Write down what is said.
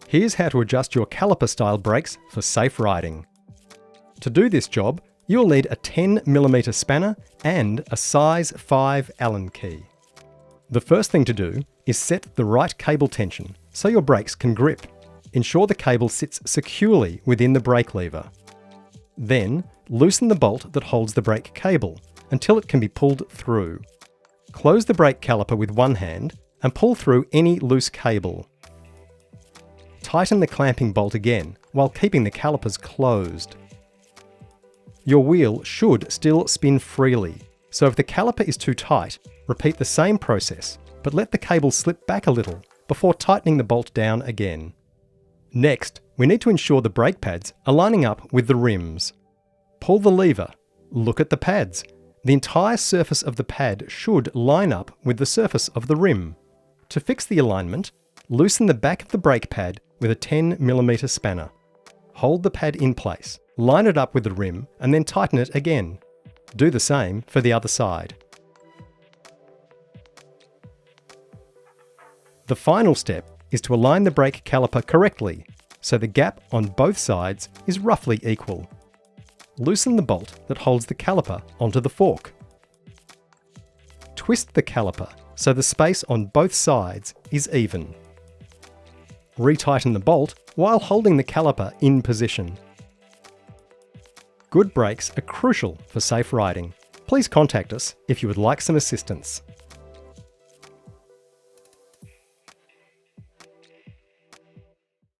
Here's how to adjust your caliper style brakes for safe riding. To do this job, you'll need a 10mm spanner and a size 5 Allen key. The first thing to do is set the right cable tension so your brakes can grip. Ensure the cable sits securely within the brake lever. Then, loosen the bolt that holds the brake cable until it can be pulled through. Close the brake caliper with one hand and pull through any loose cable. Tighten the clamping bolt again while keeping the calipers closed. Your wheel should still spin freely, so if the caliper is too tight, repeat the same process, but let the cable slip back a little before tightening the bolt down again. Next, we need to ensure the brake pads are lining up with the rims. Pull the lever, look at the pads. The entire surface of the pad should line up with the surface of the rim. To fix the alignment, loosen the back of the brake pad with a 10mm spanner. Hold the pad in place, line it up with the rim, and then tighten it again. Do the same for the other side. The final step is to align the brake caliper correctly, so the gap on both sides is roughly equal. Loosen the bolt that holds the caliper onto the fork. Twist the caliper so the space on both sides is even. Retighten the bolt while holding the caliper in position. Good brakes are crucial for safe riding. Please contact us if you would like some assistance.